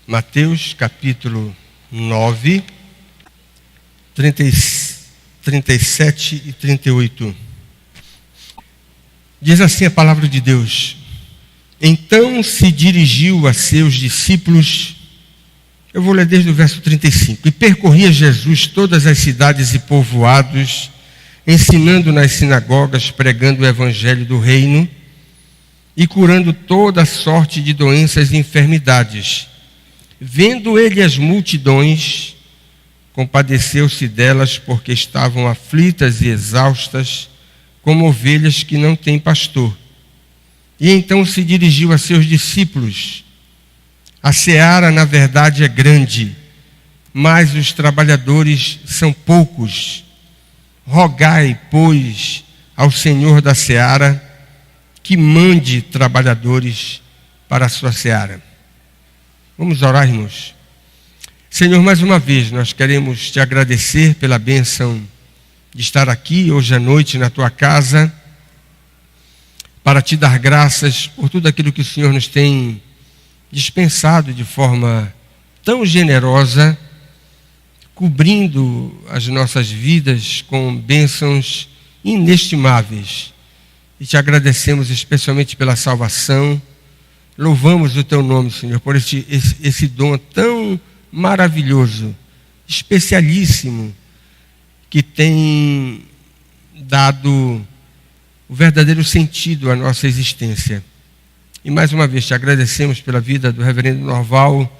Mateus capítulo 9, 37 e 38. Diz assim a palavra de Deus: Então se dirigiu a seus discípulos, eu vou ler desde o verso 35, e percorria Jesus todas as cidades e povoados, ensinando nas sinagogas, pregando o evangelho do reino e curando toda sorte de doenças e enfermidades. Vendo ele as multidões, compadeceu-se delas, porque estavam aflitas e exaustas, como ovelhas que não têm pastor. E então se dirigiu a seus discípulos: A seara, na verdade, é grande, mas os trabalhadores são poucos. Rogai, pois, ao Senhor da seara que mande trabalhadores para a sua seara. Vamos orar, irmãos. Senhor, mais uma vez nós queremos te agradecer pela bênção de estar aqui hoje à noite na tua casa, para te dar graças por tudo aquilo que o Senhor nos tem dispensado de forma tão generosa, cobrindo as nossas vidas com bênçãos inestimáveis. E te agradecemos especialmente pela salvação. Louvamos o teu nome, Senhor, por esse dom tão maravilhoso, especialíssimo, que tem dado o verdadeiro sentido à nossa existência. E mais uma vez te agradecemos pela vida do reverendo Norval,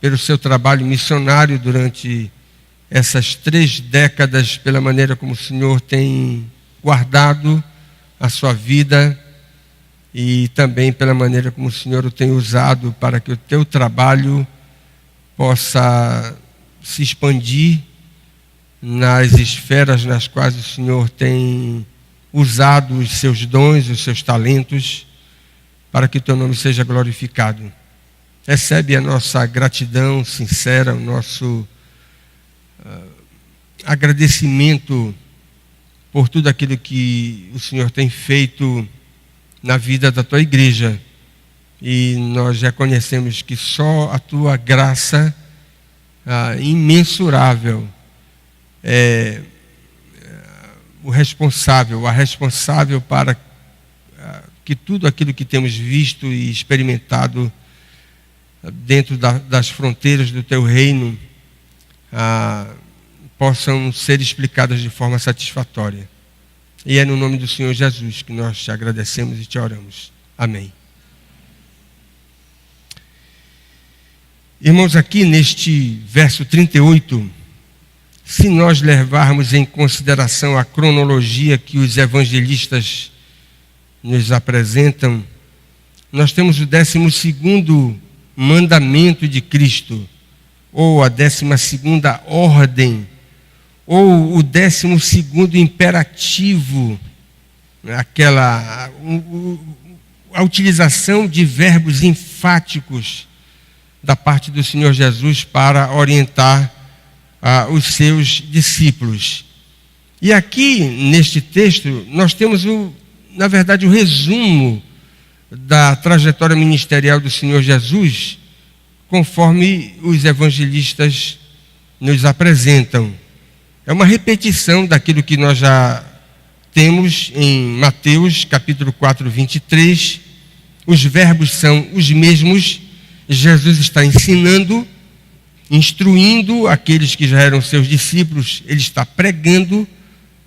pelo seu trabalho missionário durante essas 3 décadas, pela maneira como o Senhor tem guardado a sua vida e também pela maneira como o Senhor o tem usado para que o teu trabalho possa se expandir nas esferas nas quais o Senhor tem usado os seus dons, os seus talentos, para que o teu nome seja glorificado. Recebe a nossa gratidão sincera, o nosso agradecimento por tudo aquilo que o Senhor tem feito na vida da tua igreja. E nós reconhecemos que só a tua graça imensurável é a responsável para que tudo aquilo que temos visto e experimentado dentro das fronteiras do teu reino possam ser explicadas de forma satisfatória. E é no nome do Senhor Jesus que nós te agradecemos e te oramos. Amém. Irmãos, aqui neste verso 38, se nós levarmos em consideração a cronologia que os evangelistas nos apresentam, nós temos o 12º mandamento de Cristo, ou a 12ª ordem, ou o 12º imperativo, a utilização de verbos enfáticos da parte do Senhor Jesus para orientar os seus discípulos. E aqui, neste texto, nós temos, na verdade, o resumo da trajetória ministerial do Senhor Jesus, conforme os evangelistas nos apresentam. É uma repetição daquilo que nós já temos em Mateus, capítulo 4, 23. Os verbos são os mesmos. Jesus está ensinando, instruindo aqueles que já eram seus discípulos. Ele está pregando,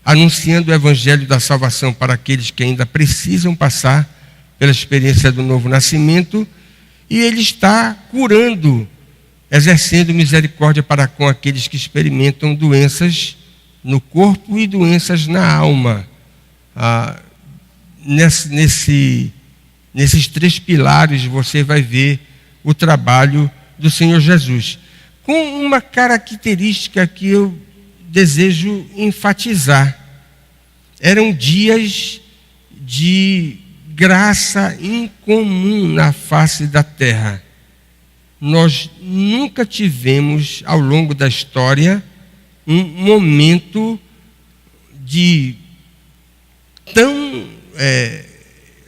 anunciando o evangelho da salvação para aqueles que ainda precisam passar pela experiência do novo nascimento. E ele está curando, exercendo misericórdia para com aqueles que experimentam doenças no corpo e doenças na alma. Nesses 3 pilares você vai ver o trabalho do Senhor Jesus, com uma característica que eu desejo enfatizar. Eram dias de graça incomum na face da terra. Nós nunca tivemos, ao longo da história, um momento de tão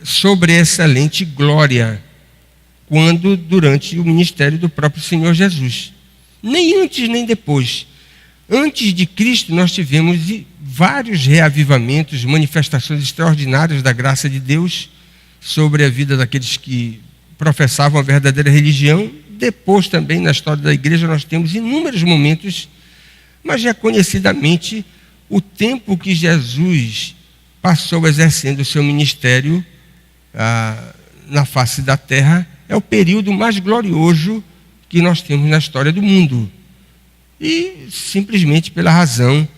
sobreexcelente glória quando durante o ministério do próprio Senhor Jesus. Nem antes nem depois. Antes de Cristo nós tivemos vários reavivamentos, manifestações extraordinárias da graça de Deus sobre a vida daqueles que professavam a verdadeira religião. Depois também na história da igreja nós temos inúmeros momentos, mas reconhecidamente o tempo que Jesus passou exercendo o seu ministério na face da terra é o período mais glorioso que nós temos na história do mundo. E simplesmente pela razão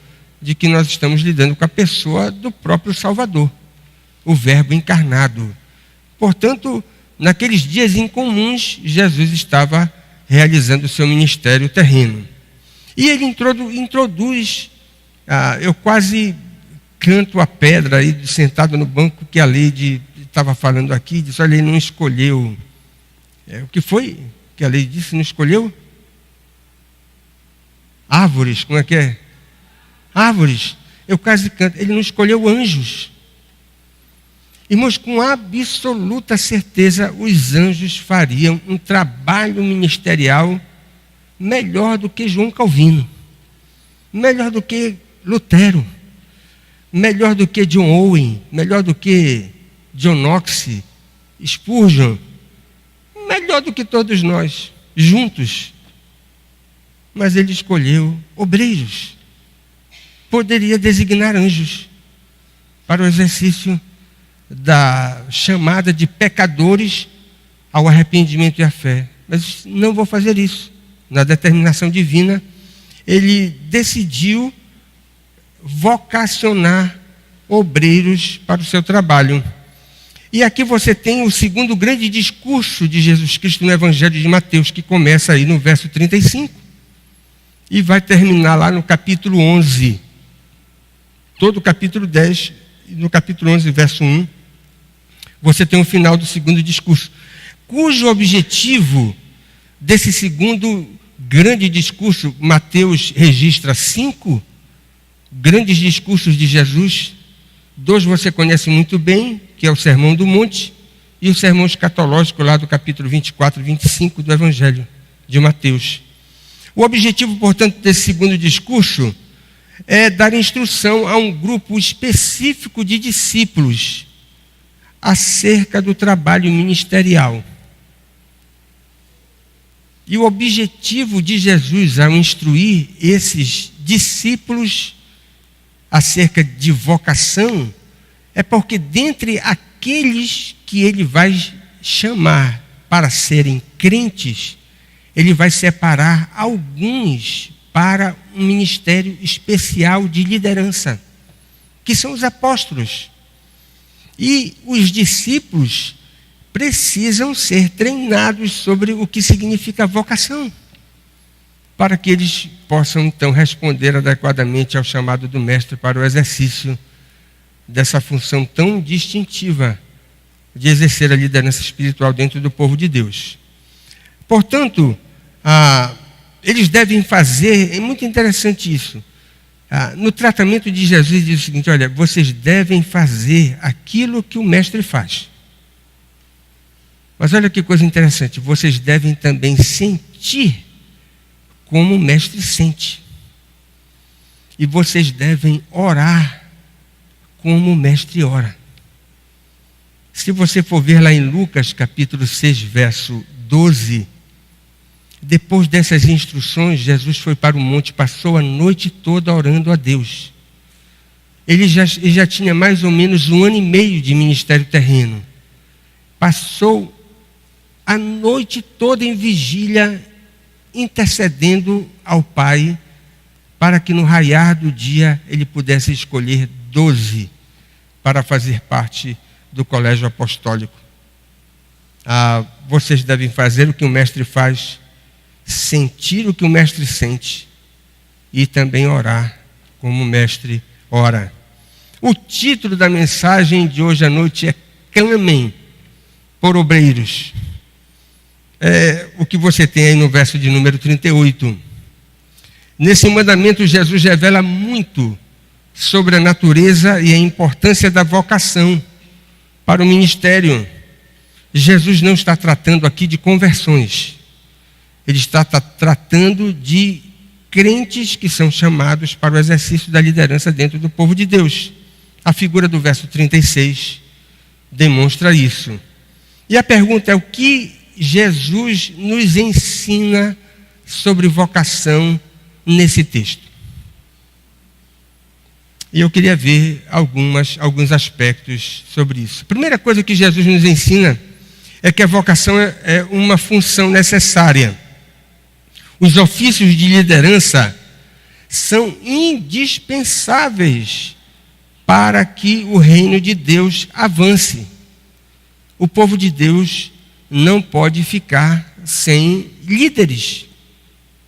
de que nós estamos lidando com a pessoa do próprio Salvador, o Verbo encarnado. Portanto, naqueles dias incomuns, Jesus estava realizando o seu ministério terreno. E ele introduz, eu quase canto a pedra aí, sentado no banco que a Leide estava falando aqui, disse, olha, ele não escolheu. O que foi que a Leide disse? Não escolheu? Árvores, como é que é? Árvores. Eu quase canto. Ele não escolheu anjos. Irmãos, com absoluta certeza, os anjos fariam um trabalho ministerial melhor do que João Calvino, melhor do que Lutero, melhor do que John Owen, melhor do que John Knox, Spurgeon, melhor do que todos nós, juntos. Mas ele escolheu obreiros. Poderia designar anjos para o exercício da chamada de pecadores ao arrependimento e à fé. Mas não vou fazer isso. Na determinação divina, ele decidiu vocacionar obreiros para o seu trabalho. E aqui você tem o segundo grande discurso de Jesus Cristo no Evangelho de Mateus, que começa aí no verso 35 e vai terminar lá no capítulo 11. Todo o capítulo 10, e no capítulo 11, verso 1, você tem o final do segundo discurso, cujo objetivo desse segundo grande discurso, Mateus registra 5 grandes discursos de Jesus. 2 você conhece muito bem, que é o Sermão do Monte e o Sermão Escatológico lá do capítulo 24 e 25 do Evangelho de Mateus. O objetivo, portanto, desse segundo discurso é dar instrução a um grupo específico de discípulos acerca do trabalho ministerial. E o objetivo de Jesus ao instruir esses discípulos acerca de vocação é porque dentre aqueles que ele vai chamar para serem crentes, ele vai separar alguns para um ministério especial de liderança, que são os apóstolos. E os discípulos precisam ser treinados sobre o que significa vocação, para que eles possam então responder adequadamente ao chamado do Mestre para o exercício dessa função tão distintiva de exercer a liderança espiritual dentro do povo de Deus. Portanto, eles devem fazer, é muito interessante isso, no tratamento de Jesus diz o seguinte, olha, vocês devem fazer aquilo que o Mestre faz. Mas olha que coisa interessante, vocês devem também sentir como o Mestre sente. E vocês devem orar como o Mestre ora. Se você for ver lá em Lucas capítulo 6, verso 12, depois dessas instruções, Jesus foi para o monte, passou a noite toda orando a Deus. Ele já tinha mais ou menos 1 ano e meio de ministério terreno. Passou a noite toda em vigília, intercedendo ao Pai, para que no raiar do dia ele pudesse escolher 12 para fazer parte do colégio apostólico. Vocês devem fazer o que o Mestre faz, sentir o que o Mestre sente e também orar como o Mestre ora. O título da mensagem de hoje à noite é Clamem por obreiros. É o que você tem aí no verso de número 38. Nesse mandamento, Jesus revela muito sobre a natureza e a importância da vocação para o ministério. Jesus não está tratando aqui de conversões. Ele está tratando de crentes que são chamados para o exercício da liderança dentro do povo de Deus. A figura do verso 36 demonstra isso. E a pergunta é: o que Jesus nos ensina sobre vocação nesse texto? E eu queria ver alguns aspectos sobre isso. A primeira coisa que Jesus nos ensina é que a vocação é uma função necessária. Os ofícios de liderança são indispensáveis para que o reino de Deus avance. O povo de Deus não pode ficar sem líderes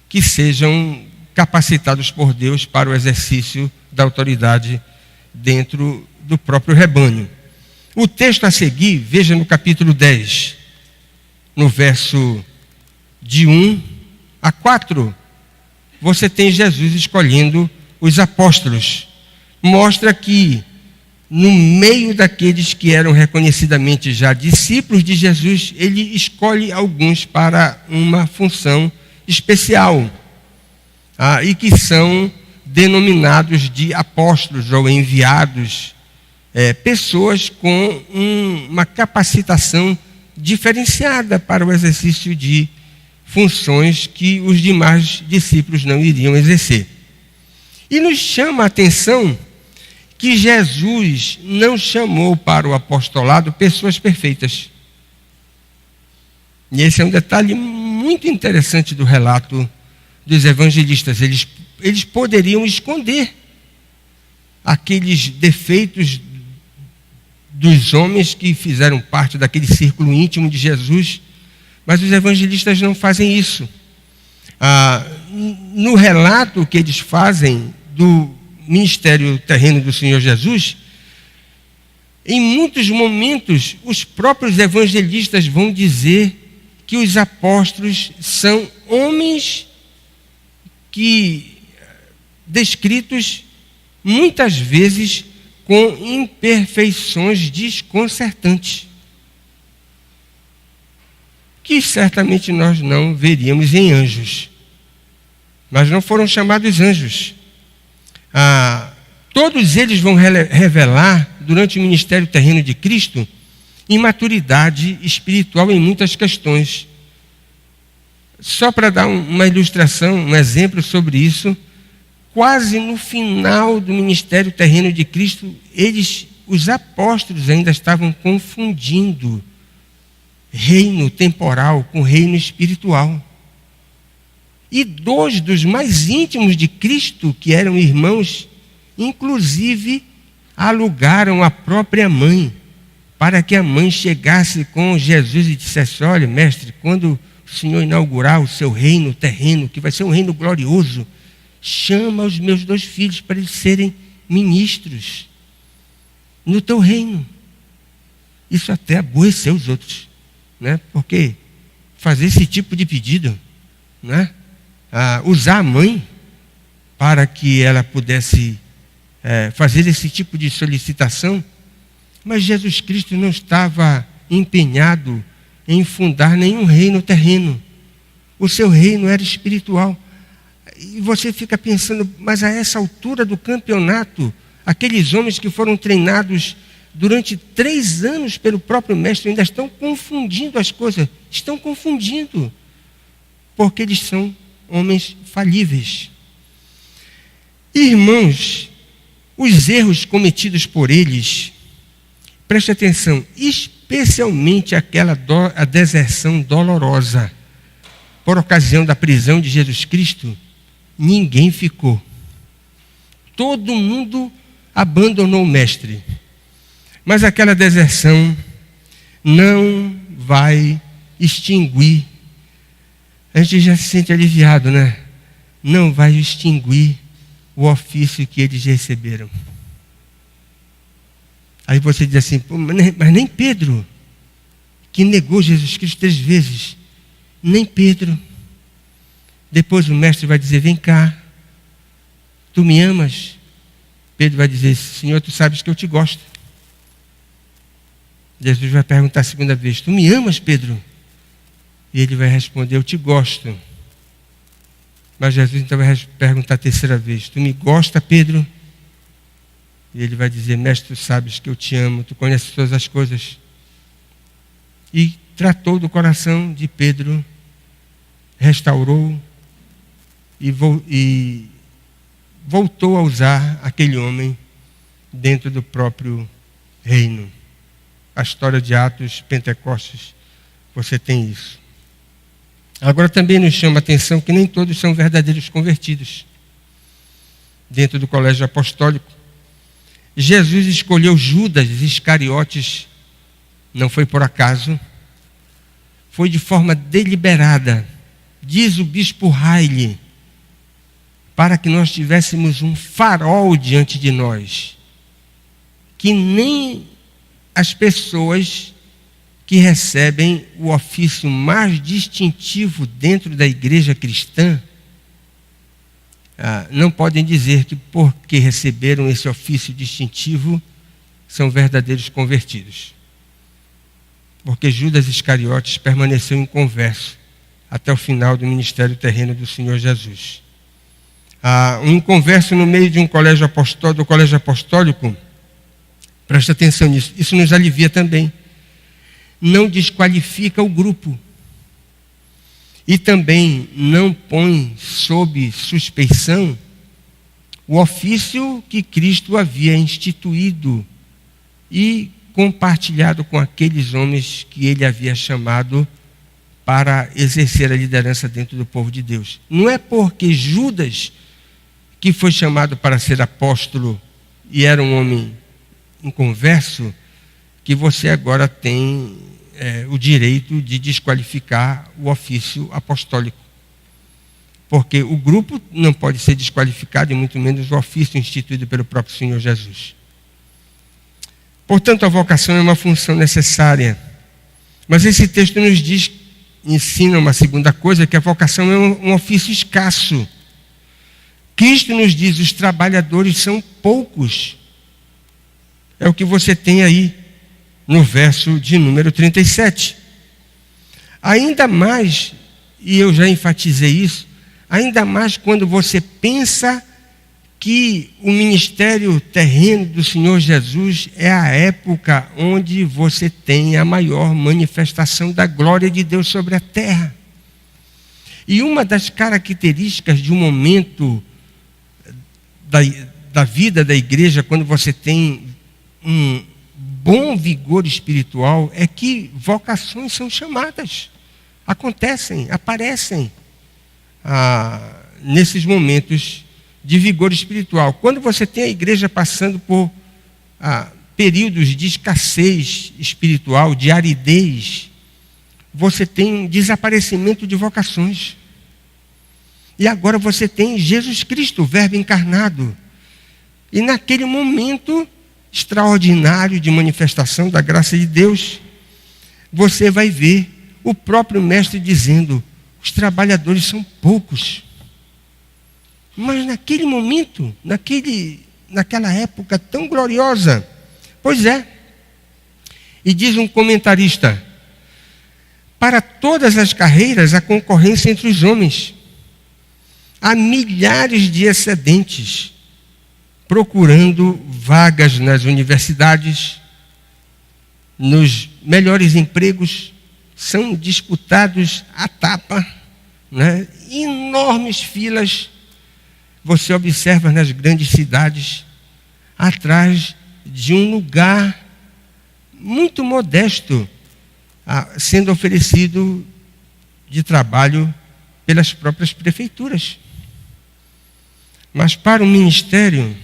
que sejam capacitados por Deus para o exercício da autoridade dentro do próprio rebanho. O texto a seguir, veja no capítulo 10, no verso de 1 a 4, você tem Jesus escolhendo os apóstolos. Mostra que, no meio daqueles que eram reconhecidamente já discípulos de Jesus, ele escolhe alguns para uma função especial, e que são denominados de apóstolos ou enviados, pessoas com uma capacitação diferenciada para o exercício de funções que os demais discípulos não iriam exercer. E nos chama a atenção que Jesus não chamou para o apostolado pessoas perfeitas. E esse é um detalhe muito interessante do relato dos evangelistas. Eles poderiam esconder aqueles defeitos dos homens que fizeram parte daquele círculo íntimo de Jesus, mas os evangelistas não fazem isso. No relato que eles fazem do ministério terreno do Senhor Jesus, em muitos momentos os próprios evangelistas vão dizer que os apóstolos são homens descritos muitas vezes com imperfeições desconcertantes, que certamente nós não veríamos em anjos, mas não foram chamados anjos. Todos eles vão revelar, durante o ministério terreno de Cristo, imaturidade espiritual em muitas questões. Só para dar uma ilustração, um exemplo sobre isso, quase no final do ministério terreno de Cristo, os apóstolos ainda estavam confundindo reino temporal com reino espiritual. E 2 dos mais íntimos de Cristo, que eram irmãos, inclusive alugaram a própria mãe, para que a mãe chegasse com Jesus e dissesse: olha, mestre, quando o Senhor inaugurar o seu reino terreno, que vai ser um reino glorioso, chama os meus 2 filhos para eles serem ministros no teu reino. Isso até aborreceu os outros, né? Porque fazer esse tipo de pedido, né? Usar a mãe para que ela pudesse fazer esse tipo de solicitação. Mas Jesus Cristo não estava empenhado em fundar nenhum reino terreno. O seu reino era espiritual. E você fica pensando, mas a essa altura do campeonato, aqueles homens que foram treinados durante 3 anos pelo próprio mestre ainda estão confundindo as coisas. Estão confundindo, porque eles são homens falíveis. Irmãos, os erros cometidos por eles, preste atenção, especialmente a deserção dolorosa por ocasião da prisão de Jesus Cristo, ninguém ficou. Todo mundo abandonou o mestre. Mas aquela deserção não vai extinguir. A gente já se sente aliviado, né? Não vai extinguir o ofício que eles receberam. Aí você diz assim, mas nem Pedro, que negou Jesus Cristo 3 vezes, nem Pedro. Depois o mestre vai dizer, vem cá, tu me amas? Pedro vai dizer, Senhor, tu sabes que eu te gosto. Jesus vai perguntar a segunda vez: tu me amas, Pedro? E ele vai responder: eu te gosto. Mas Jesus então vai perguntar a terceira vez: tu me gosta, Pedro? E ele vai dizer: mestre, tu sabes que eu te amo, tu conheces todas as coisas. E tratou do coração de Pedro, restaurou e voltou a usar aquele homem dentro do próprio reino. A história de Atos, Pentecostes, você tem isso. Agora também nos chama a atenção que nem todos são verdadeiros convertidos. Dentro do colégio apostólico, Jesus escolheu Judas Iscariotes, não foi por acaso, foi de forma deliberada, diz o bispo Riley, para que nós tivéssemos um farol diante de nós, que nem as pessoas que recebem o ofício mais distintivo dentro da igreja cristã não podem dizer que porque receberam esse ofício distintivo são verdadeiros convertidos. Porque Judas Iscariotes permaneceu inconverso até o final do ministério terreno do Senhor Jesus. Um inconverso no meio de um colégio apostólico, do colégio apostólico, presta atenção nisso, isso nos alivia também. Não desqualifica o grupo. E também não põe sob suspeição o ofício que Cristo havia instituído e compartilhado com aqueles homens que ele havia chamado para exercer a liderança dentro do povo de Deus. Não é porque Judas, que foi chamado para ser apóstolo e era um homem inconverso, que você agora tem o direito de desqualificar o ofício apostólico. Porque o grupo não pode ser desqualificado, e muito menos o ofício instituído pelo próprio Senhor Jesus. Portanto, a vocação é uma função necessária. Mas esse texto nos ensina uma segunda coisa, que a vocação é um ofício escasso. Cristo nos diz: os trabalhadores são poucos. É o que você tem aí no verso de número 37. Ainda mais, e eu já enfatizei isso, ainda mais quando você pensa que o ministério terreno do Senhor Jesus é a época onde você tem a maior manifestação da glória de Deus sobre a terra. E uma das características de um momento da vida da igreja, quando você tem um bom vigor espiritual, é que vocações são chamadas, acontecem, aparecem nesses momentos de vigor espiritual. Quando você tem a igreja passando por períodos de escassez espiritual, de aridez, você tem um desaparecimento de vocações. E agora você tem Jesus Cristo, o Verbo encarnado. E naquele momento extraordinário de manifestação da graça de Deus, você vai ver o próprio mestre dizendo: os trabalhadores são poucos. Mas naquele momento, naquela época tão gloriosa, pois é. E diz um comentarista: para todas as carreiras há concorrência entre os homens. Há milhares de excedentes procurando vagas nas universidades, nos melhores empregos, são disputados à tapa, né? Enormes filas. Você observa nas grandes cidades, atrás de um lugar muito modesto, sendo oferecido de trabalho pelas próprias prefeituras. Mas para o ministério,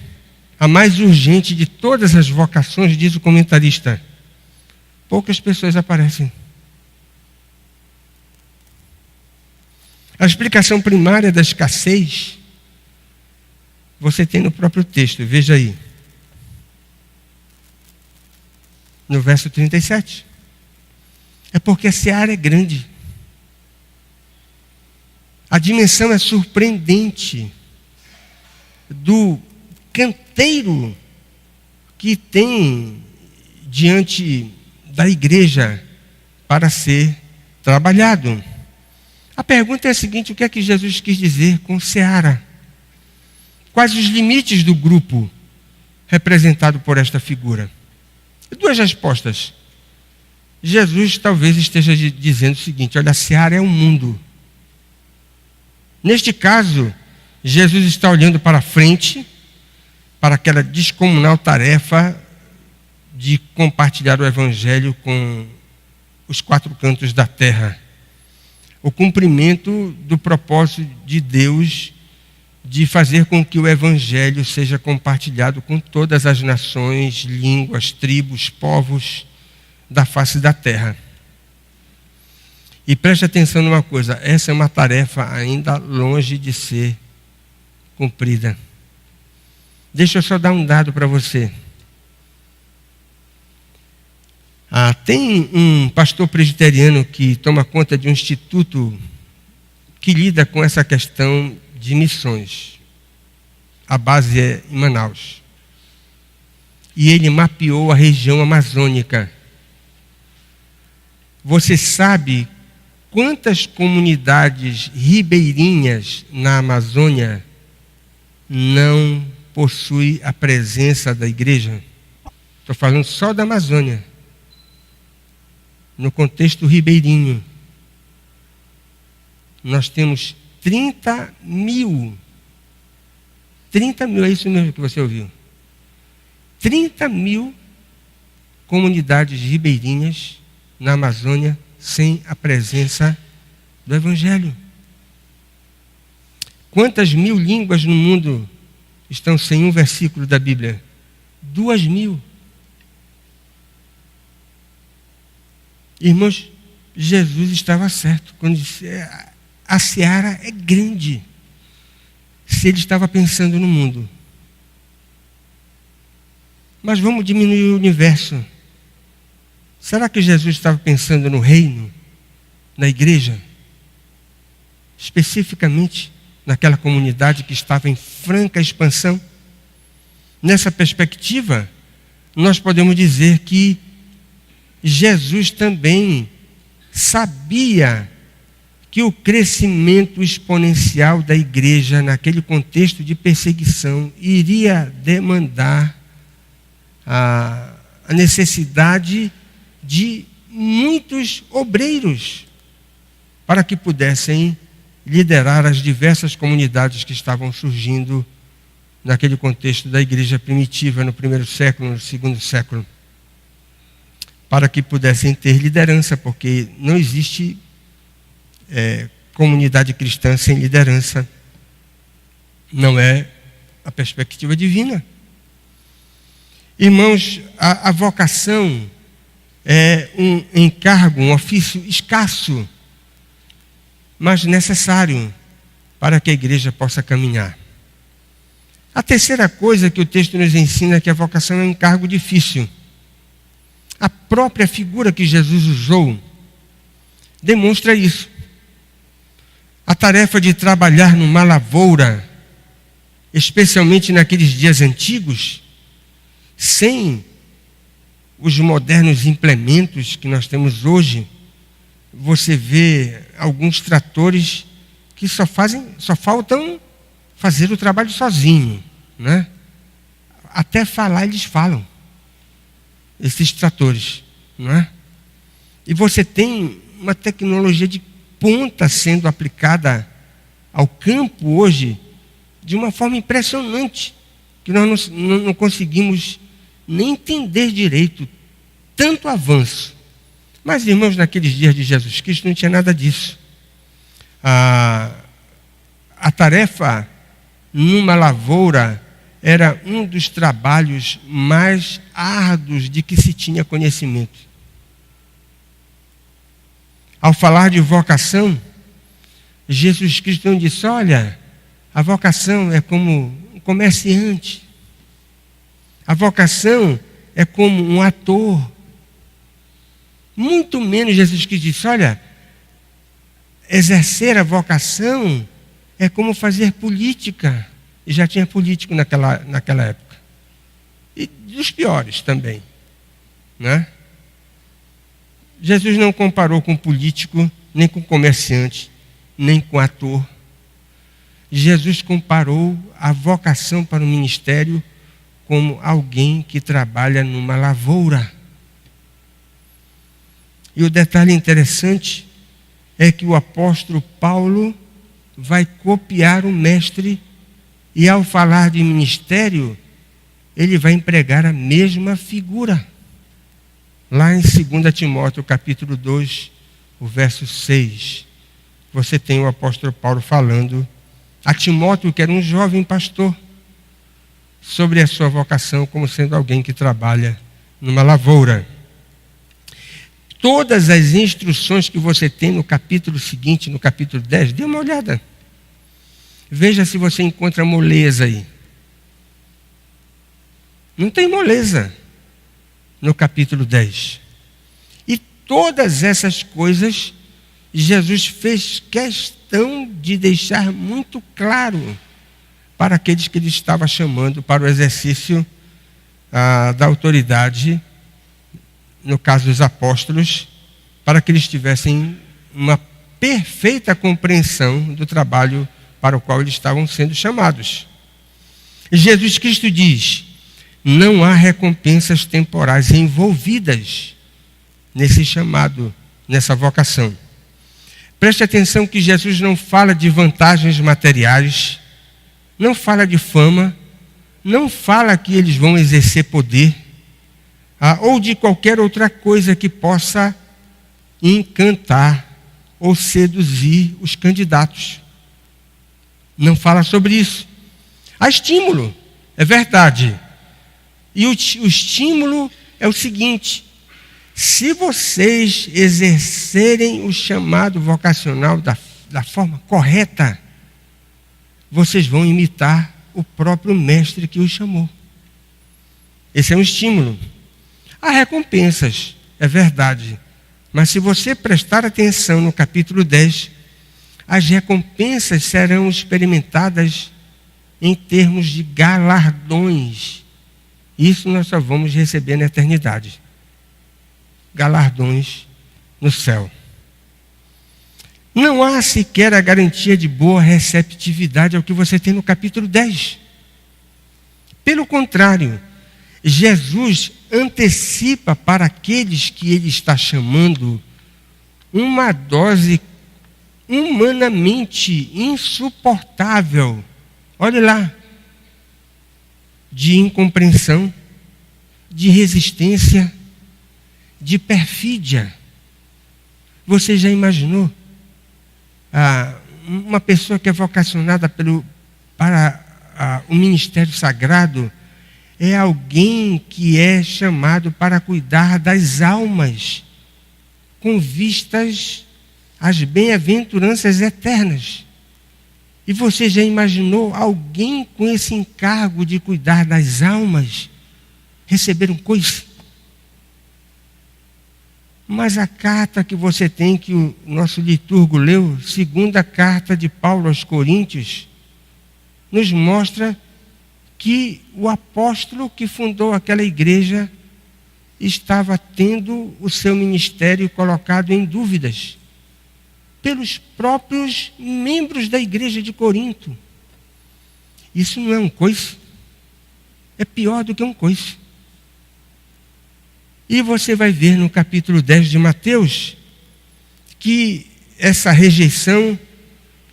a mais urgente de todas as vocações, diz o comentarista, poucas pessoas aparecem. A explicação primária da escassez você tem no próprio texto, veja aí. No verso 37. É porque a seara é grande. A dimensão é surpreendente do canteiro que tem diante da igreja para ser trabalhado. A pergunta é a seguinte: o que é que Jesus quis dizer com seara? Quais os limites do grupo representado por esta figura? Duas respostas. Jesus talvez esteja dizendo o seguinte: olha, a seara é o mundo. Neste caso, Jesus está olhando para frente, para aquela descomunal tarefa de compartilhar o Evangelho com os quatro cantos da terra. O cumprimento do propósito de Deus de fazer com que o Evangelho seja compartilhado com todas as nações, línguas, tribos, povos da face da terra. E preste atenção numa coisa: essa é uma tarefa ainda longe de ser cumprida. Deixa eu só dar um dado para você. Tem um pastor presbiteriano que toma conta de um instituto que lida com essa questão de missões. A base é em Manaus. E ele mapeou a região amazônica. Você sabe quantas comunidades ribeirinhas na Amazônia não possuem a presença da igreja? Estou falando só da Amazônia. No contexto ribeirinho, nós temos 30 mil, é isso mesmo que você ouviu, 30 mil comunidades ribeirinhas na Amazônia sem a presença do Evangelho. Quantas mil línguas no mundo estão sem um versículo da Bíblia? 2.000. Irmãos, Jesus estava certo quando disse: a seara é grande. Se ele estava pensando no mundo. Mas vamos diminuir o universo. Será que Jesus estava pensando no reino, na igreja? Especificamente naquela comunidade que estava em franca expansão? Nessa perspectiva, nós podemos dizer que Jesus também sabia que o crescimento exponencial da igreja naquele contexto de perseguição iria demandar a necessidade de muitos obreiros para que pudessem liderar as diversas comunidades que estavam surgindo naquele contexto da igreja primitiva no primeiro século, no segundo século. Para que pudessem ter liderança, porque não existe comunidade cristã sem liderança. Não é a perspectiva divina. Irmãos, a vocação é um encargo, um ofício escasso, mas necessário para que a igreja possa caminhar. A terceira coisa que o texto nos ensina é que a vocação é um encargo difícil. A própria figura que Jesus usou demonstra isso. A tarefa de trabalhar numa lavoura, especialmente naqueles dias antigos, sem os modernos implementos que nós temos hoje. Você vê alguns tratores que só faltam fazer o trabalho sozinho, né? Até falar eles falam, esses tratores, não é? E você tem uma tecnologia de ponta sendo aplicada ao campo hoje de uma forma impressionante, que nós não conseguimos nem entender direito tanto avanço. Mas, irmãos, naqueles dias de Jesus Cristo não tinha nada disso. A tarefa numa lavoura era um dos trabalhos mais árduos de que se tinha conhecimento. Ao falar de vocação, Jesus Cristo não disse: olha, a vocação é como um comerciante. A vocação é como um ator. Muito menos Jesus Cristo disse: olha, exercer a vocação é como fazer política. E já tinha político naquela época. E dos piores também, né? Jesus não comparou com político, nem com comerciante, nem com ator. Jesus comparou a vocação para o ministério como alguém que trabalha numa lavoura. E o detalhe interessante é que o apóstolo Paulo vai copiar o mestre e, ao falar de ministério, ele vai empregar a mesma figura. Lá em 2 Timóteo, capítulo 2, o verso 6, você tem o apóstolo Paulo falando a Timóteo, que era um jovem pastor, sobre a sua vocação como sendo alguém que trabalha numa lavoura. Todas as instruções que você tem no capítulo seguinte, no capítulo 10, dê uma olhada. Veja se você encontra moleza aí. Não tem moleza no capítulo 10. E todas essas coisas, Jesus fez questão de deixar muito claro para aqueles que ele estava chamando para o exercício da autoridade, no caso dos apóstolos, para que eles tivessem uma perfeita compreensão do trabalho para o qual eles estavam sendo chamados. Jesus Cristo diz: não há recompensas temporais envolvidas nesse chamado, nessa vocação. Preste atenção que Jesus não fala de vantagens materiais, não fala de fama, não fala que eles vão exercer poder, ou de qualquer outra coisa que possa encantar ou seduzir os candidatos. Não fala sobre isso. Há estímulo, é verdade. E o estímulo é o seguinte: se vocês exercerem o chamado vocacional da forma correta, vocês vão imitar o próprio mestre que os chamou. Esse é um estímulo. Há recompensas, é verdade. Mas se você prestar atenção no capítulo 10, as recompensas serão experimentadas em termos de galardões. Isso nós só vamos receber na eternidade. Galardões no céu. Não há sequer a garantia de boa receptividade ao que você tem no capítulo 10. Pelo contrário, Jesus antecipa para aqueles que ele está chamando uma dose humanamente insuportável. Olhe lá. De incompreensão, de resistência, de perfídia. Você já imaginou uma pessoa que é vocacionada para o ministério sagrado? É alguém que é chamado para cuidar das almas, com vistas às bem-aventuranças eternas. E você já imaginou alguém com esse encargo de cuidar das almas receber um coice? Mas a carta que você tem, que o nosso liturgo leu, segunda carta de Paulo aos Coríntios, nos mostra que o apóstolo que fundou aquela igreja estava tendo o seu ministério colocado em dúvidas pelos próprios membros da igreja de Corinto. Isso não é um coice? É pior do que um coice. E você vai ver no capítulo 10 de Mateus que essa rejeição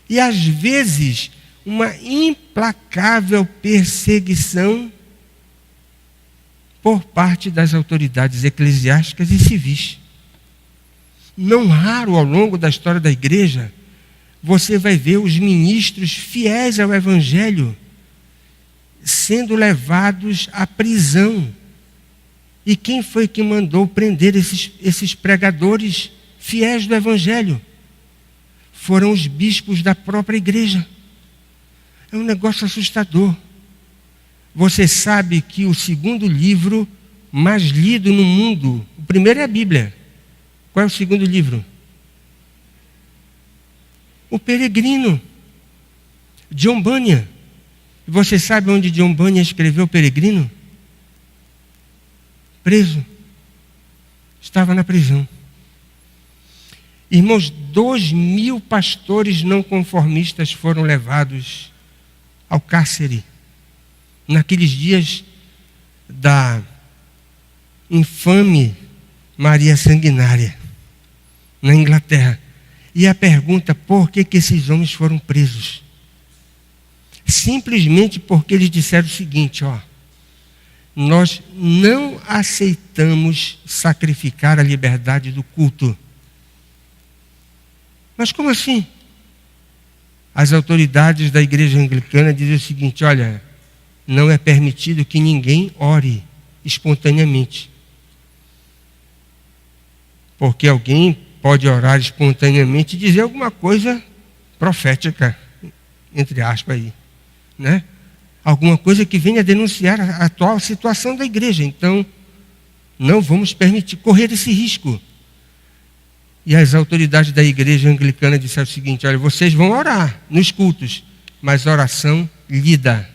e às vezes uma implacável perseguição por parte das autoridades eclesiásticas e civis. Não raro ao longo da história da igreja, você vai ver os ministros fiéis ao Evangelho sendo levados à prisão. E quem foi que mandou prender esses pregadores fiéis do Evangelho? Foram os bispos da própria igreja. É um negócio assustador. Você sabe que o segundo livro mais lido no mundo, o primeiro é a Bíblia. Qual é o segundo livro? O Peregrino, John Bunyan. Você sabe onde John Bunyan escreveu o Peregrino? Preso. Estava na prisão. Irmãos, 2.000 pastores não conformistas foram levados ao cárcere naqueles dias da infame Maria Sanguinária, na Inglaterra. E a pergunta, por que esses homens foram presos? Simplesmente porque eles disseram o seguinte, nós não aceitamos sacrificar a liberdade do culto. Mas como assim? As autoridades da igreja anglicana dizem o seguinte, olha, não é permitido que ninguém ore espontaneamente. Porque alguém pode orar espontaneamente e dizer alguma coisa profética, entre aspas aí, né? Alguma coisa que venha denunciar a atual situação da igreja. Então, não vamos permitir correr esse risco. E as autoridades da igreja anglicana disseram o seguinte, olha, vocês vão orar nos cultos, mas oração lida.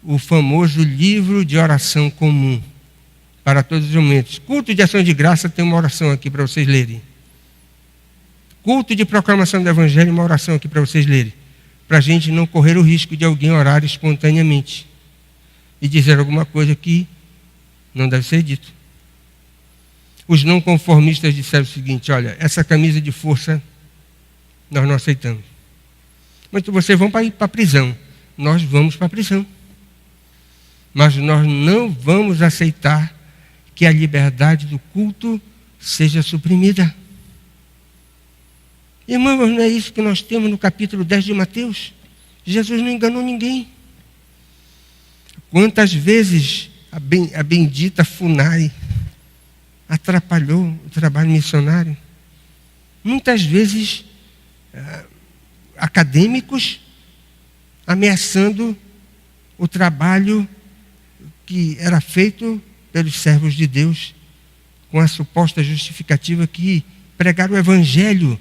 O famoso livro de oração comum para todos os momentos. Culto de ação de graça tem uma oração aqui para vocês lerem. Culto de proclamação do evangelho, uma oração aqui para vocês lerem. Para a gente não correr o risco de alguém orar espontaneamente e dizer alguma coisa que não deve ser dito. Os não conformistas disseram o seguinte, olha, essa camisa de força nós não aceitamos. Mas vocês vão para a prisão. Nós vamos para a prisão. Mas nós não vamos aceitar que a liberdade do culto seja suprimida. Irmãos, não é isso que nós temos no capítulo 10 de Mateus? Jesus não enganou ninguém. Quantas vezes a bendita FUNAI atrapalhou o trabalho missionário? Muitas vezes acadêmicos ameaçando o trabalho que era feito pelos servos de Deus, com a suposta justificativa que pregar o evangelho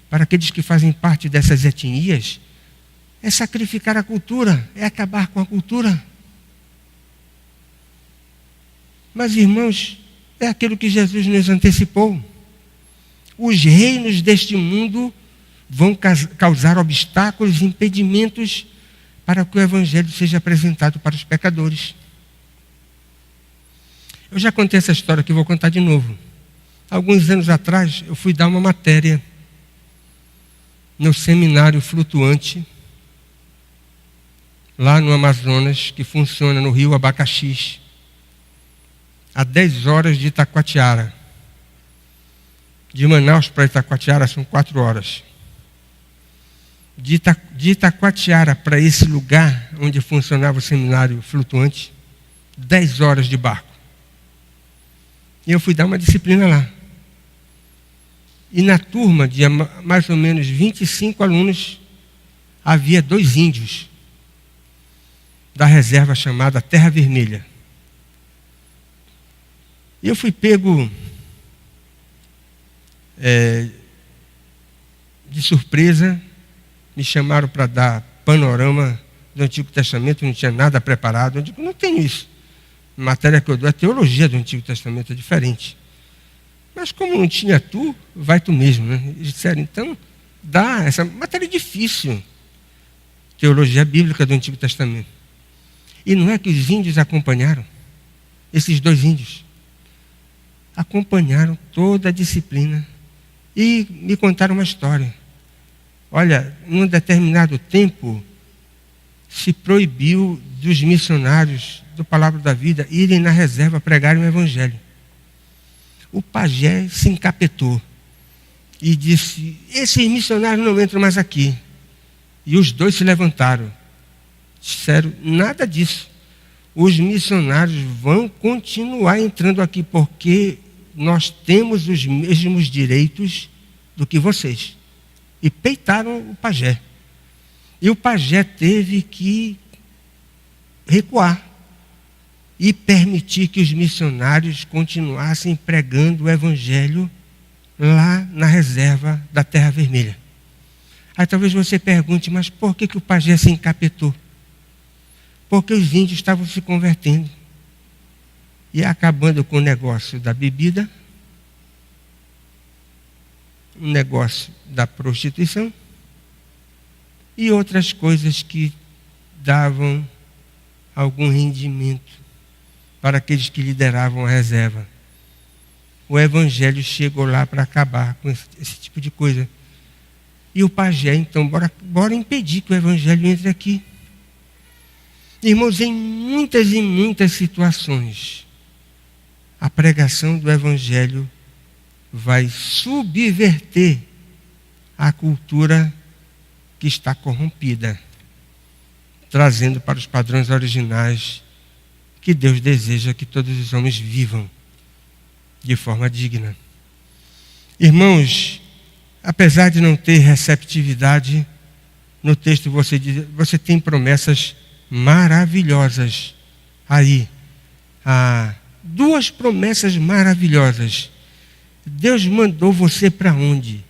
para aqueles que fazem parte dessas etnias é sacrificar a cultura, é acabar com a cultura. Mas, irmãos, é aquilo que Jesus nos antecipou. Os reinos deste mundo vão causar obstáculos, impedimentos para que o evangelho seja apresentado para os pecadores. Eu já contei essa história que vou contar de novo. Alguns anos atrás, eu fui dar uma matéria no seminário flutuante, lá no Amazonas, que funciona no rio Abacaxis, a 10 horas de Itacoatiara. De Manaus para Itacoatiara são 4 horas. De Itacoatiara para esse lugar onde funcionava o seminário flutuante, 10 horas de barco. E eu fui dar uma disciplina lá. E na turma de mais ou menos 25 alunos, havia 2 índios da reserva chamada Terra Vermelha. E eu fui pego de surpresa, me chamaram para dar panorama do Antigo Testamento, não tinha nada preparado. Eu digo, não tenho isso. A matéria que eu dou é teologia do Antigo Testamento, é diferente. Mas como não tinha tu, vai tu mesmo, né? Eles disseram, então, dá, essa matéria é difícil. Teologia bíblica do Antigo Testamento. E não é que os índios acompanharam? Esses 2 índios acompanharam toda a disciplina e me contaram uma história. Olha, num determinado tempo, se proibiu dos missionários do Palavra da Vida irem na reserva pregarem o evangelho. O pajé se encapetou e disse, esses missionários não entram mais aqui. E os 2 se levantaram. Disseram, nada disso. Os missionários vão continuar entrando aqui porque nós temos os mesmos direitos do que vocês. E peitaram o pajé. E o pajé teve que recuar e permitir que os missionários continuassem pregando o evangelho lá na reserva da Terra Vermelha. Aí talvez você pergunte, mas por que o pajé se encapetou? Porque os índios estavam se convertendo e acabando com o negócio da bebida, um negócio da prostituição e outras coisas que davam algum rendimento para aqueles que lideravam a reserva. O evangelho chegou lá para acabar com esse tipo de coisa. E o pajé, então, bora impedir que o evangelho entre aqui. Irmãos, em muitas e muitas situações, a pregação do evangelho vai subverter a cultura que está corrompida, trazendo para os padrões originais que Deus deseja que todos os homens vivam de forma digna. Irmãos, apesar de não ter receptividade, no texto você diz, você tem promessas maravilhosas aí. Duas promessas maravilhosas. Deus mandou você para onde?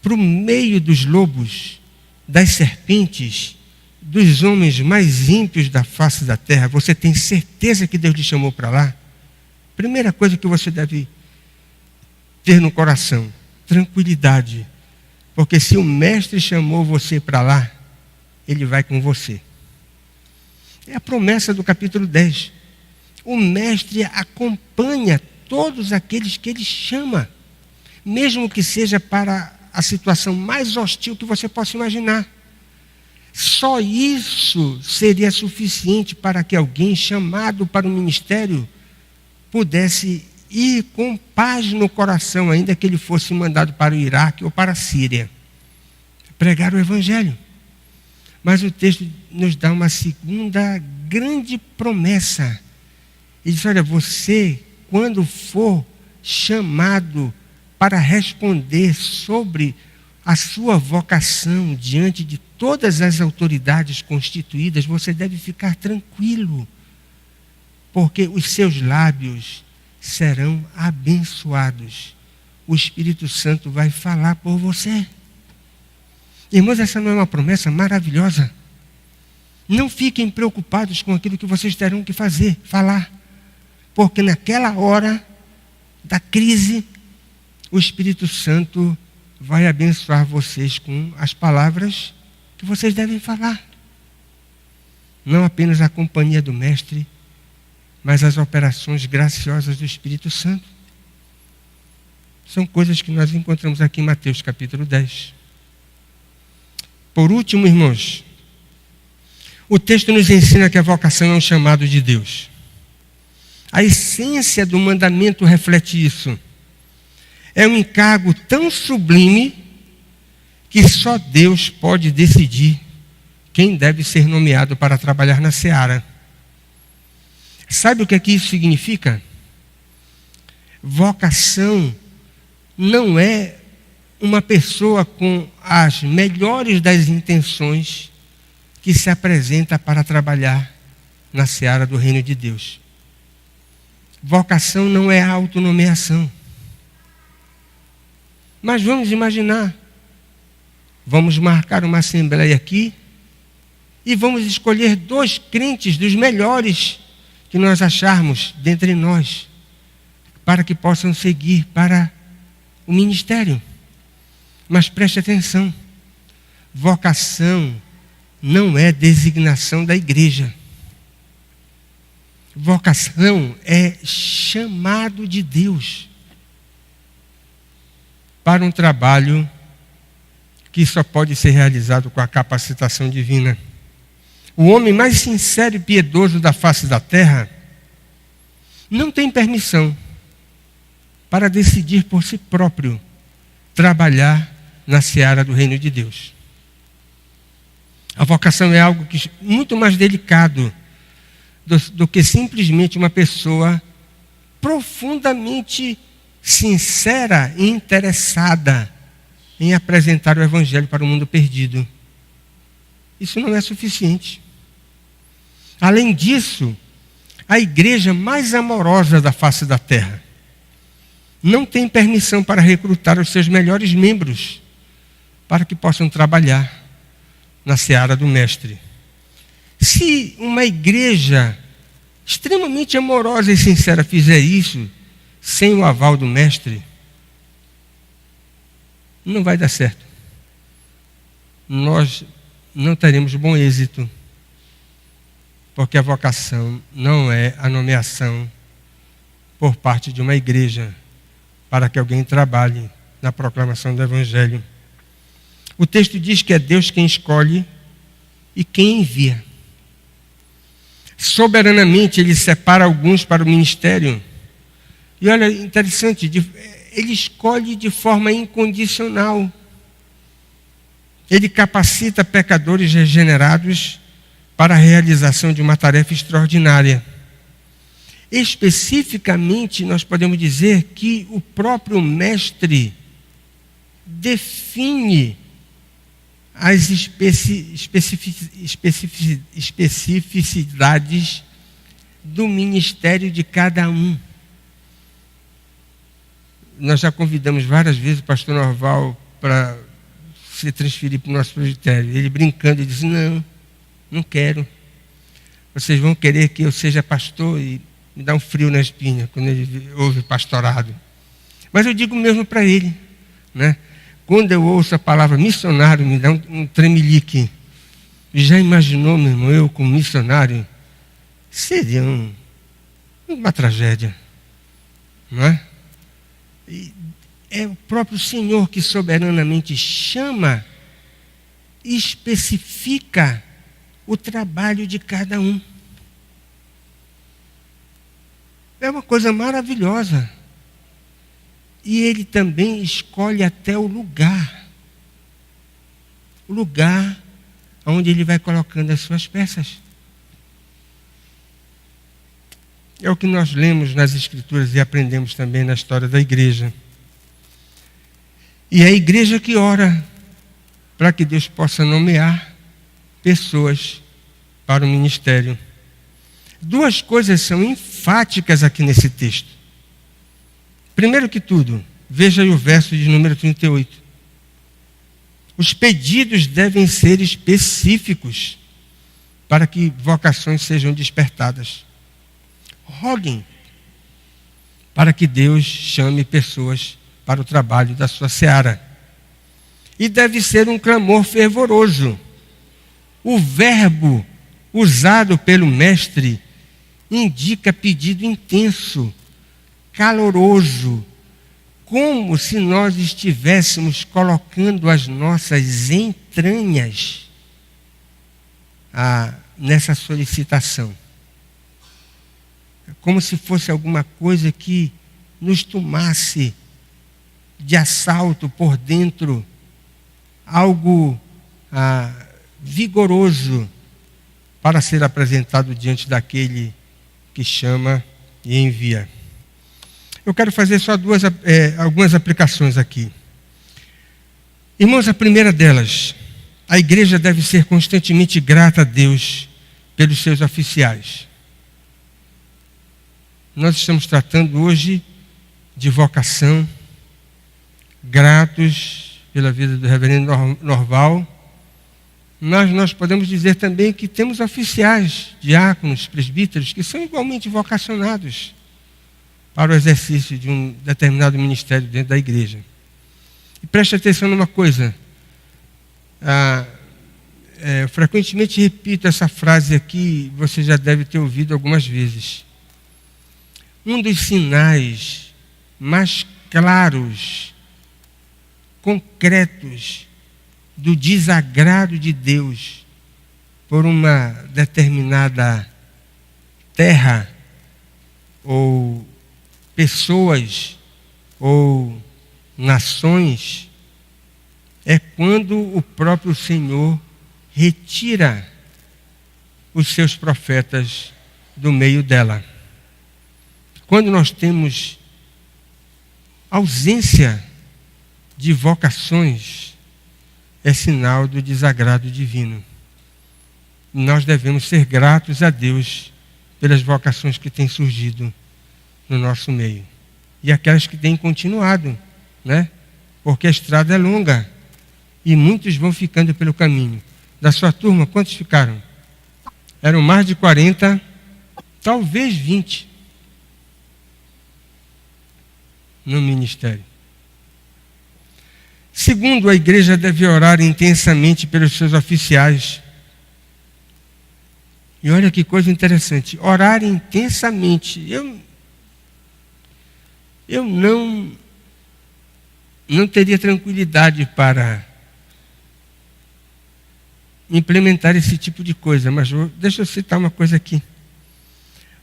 Para o meio dos lobos, das serpentes, dos homens mais ímpios da face da terra. Você tem certeza que Deus te chamou para lá? Primeira coisa que você deve ter no coração: tranquilidade. Porque se o mestre chamou você para lá, ele vai com você. É a promessa do capítulo 10. O mestre acompanha todos aqueles que ele chama, mesmo que seja para a situação mais hostil que você possa imaginar. Só isso seria suficiente para que alguém chamado para o ministério pudesse ir com paz no coração, ainda que ele fosse mandado para o Iraque ou para a Síria, pregar o evangelho. Mas o texto nos dá uma segunda grande promessa. Ele diz: olha, você, quando for chamado para responder sobre a sua vocação diante de todas as autoridades constituídas, você deve ficar tranquilo, porque os seus lábios serão abençoados. O Espírito Santo vai falar por você. Irmãos, essa não é uma promessa maravilhosa? Não fiquem preocupados com aquilo que vocês terão que fazer, falar. Porque naquela hora da crise, o Espírito Santo vai abençoar vocês com as palavras que vocês devem falar. Não apenas a companhia do Mestre, mas as operações graciosas do Espírito Santo. São coisas que nós encontramos aqui em Mateus capítulo 10. Por último, irmãos, o texto nos ensina que a vocação é um chamado de Deus. A essência do mandamento reflete isso. É um encargo tão sublime que só Deus pode decidir quem deve ser nomeado para trabalhar na seara. Sabe o que aqui isso significa? Vocação não é uma pessoa com as melhores das intenções que se apresenta para trabalhar na seara do reino de Deus. Vocação não é autonomeação. Mas vamos imaginar, vamos marcar uma assembleia aqui e vamos escolher 2 crentes dos melhores que nós acharmos dentre nós, para que possam seguir para o ministério. Mas preste atenção, vocação não é designação da igreja. Vocação é chamado de Deus para um trabalho que só pode ser realizado com a capacitação divina. O homem mais sincero e piedoso da face da terra não tem permissão para decidir por si próprio trabalhar na seara do reino de Deus. A vocação é algo muito mais delicado do que simplesmente uma pessoa profundamente sincera e interessada em apresentar o evangelho para o mundo perdido. Isso não é suficiente. Além disso, a igreja mais amorosa da face da terra não tem permissão para recrutar os seus melhores membros para que possam trabalhar na seara do Mestre. Se uma igreja extremamente amorosa e sincera fizer isso sem o aval do Mestre, não vai dar certo. Nós não teremos bom êxito, porque a vocação não é a nomeação por parte de uma igreja para que alguém trabalhe na proclamação do Evangelho. O texto diz que é Deus quem escolhe e quem envia. Soberanamente Ele separa alguns para o ministério. E olha, interessante, Ele escolhe de forma incondicional. Ele capacita pecadores regenerados para a realização de uma tarefa extraordinária. Especificamente, nós podemos dizer que o próprio Mestre define as especificidades do ministério de cada um. Nós já convidamos várias vezes o pastor Norval para se transferir para o nosso presbitério. Ele brincando, ele disse, não quero. Vocês vão querer que eu seja pastor, e me dá um frio na espinha quando ele ouve pastorado. Mas eu digo mesmo para ele, né? Quando eu ouço a palavra missionário, me dá um tremelique. Já imaginou, meu irmão, eu como missionário? Seria uma tragédia, não é? E é o próprio Senhor que soberanamente chama e especifica o trabalho de cada um. É uma coisa maravilhosa. E Ele também escolhe até o lugar onde Ele vai colocando as suas peças. É o que nós lemos nas Escrituras e aprendemos também na história da igreja. E é a igreja que ora para que Deus possa nomear pessoas para o ministério. Duas coisas são enfáticas aqui nesse texto. Primeiro que tudo, veja aí o verso de número 38. Os pedidos devem ser específicos para que vocações sejam despertadas. Roguem para que Deus chame pessoas para o trabalho da sua seara. E deve ser um clamor fervoroso. O verbo usado pelo mestre indica pedido intenso, caloroso, como se nós estivéssemos colocando as nossas entranhas nessa solicitação. Como se fosse alguma coisa que nos tomasse de assalto por dentro, algo vigoroso para ser apresentado diante daquele que chama e envia. Eu quero fazer só algumas aplicações aqui. Irmãos, a primeira delas, a igreja deve ser constantemente grata a Deus pelos seus oficiais. Nós estamos tratando hoje de vocação, gratos pela vida do reverendo Norval, mas nós podemos dizer também que temos oficiais, diáconos, presbíteros, que são igualmente vocacionados para o exercício de um determinado ministério dentro da igreja. E preste atenção numa coisa. Eu frequentemente repito essa frase aqui, você já deve ter ouvido algumas vezes. Um dos sinais mais claros, concretos, do desagrado de Deus por uma determinada terra, ou pessoas, ou nações, é quando o próprio Senhor retira os seus profetas do meio dela. Quando nós temos ausência de vocações, é sinal do desagrado divino. Nós devemos ser gratos a Deus pelas vocações que têm surgido no nosso meio. E aquelas que têm continuado, né? Porque a estrada é longa e muitos vão ficando pelo caminho. Da sua turma, quantos ficaram? Eram mais de 40, talvez 20 no ministério. Segundo, a igreja deve orar intensamente pelos seus oficiais. E olha que coisa interessante, orar intensamente. Eu não teria tranquilidade para implementar esse tipo de coisa, mas deixa eu citar uma coisa aqui.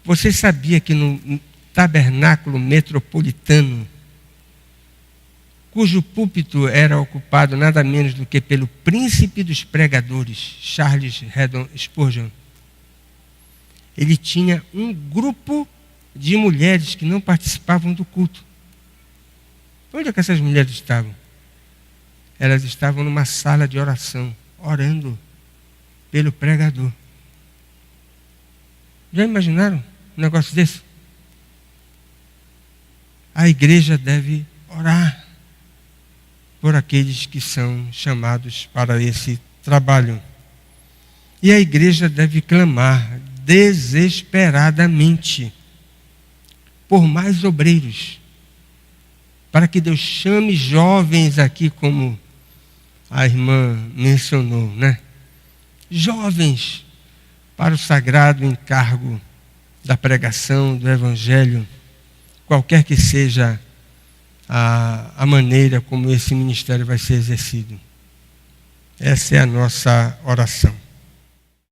Você sabia que no tabernáculo metropolitano, cujo púlpito era ocupado nada menos do que pelo príncipe dos pregadores, Charles Haddon Spurgeon, ele tinha um grupo de mulheres que não participavam do culto. Onde é que essas mulheres estavam? Elas estavam numa sala de oração, orando pelo pregador. Já imaginaram um negócio desse? A igreja deve orar por aqueles que são chamados para esse trabalho. E a igreja deve clamar desesperadamente por mais obreiros, para que Deus chame jovens aqui, como a irmã mencionou, né? Jovens para o sagrado encargo da pregação do Evangelho, qualquer que seja a maneira como esse ministério vai ser exercido. Essa é a nossa oração.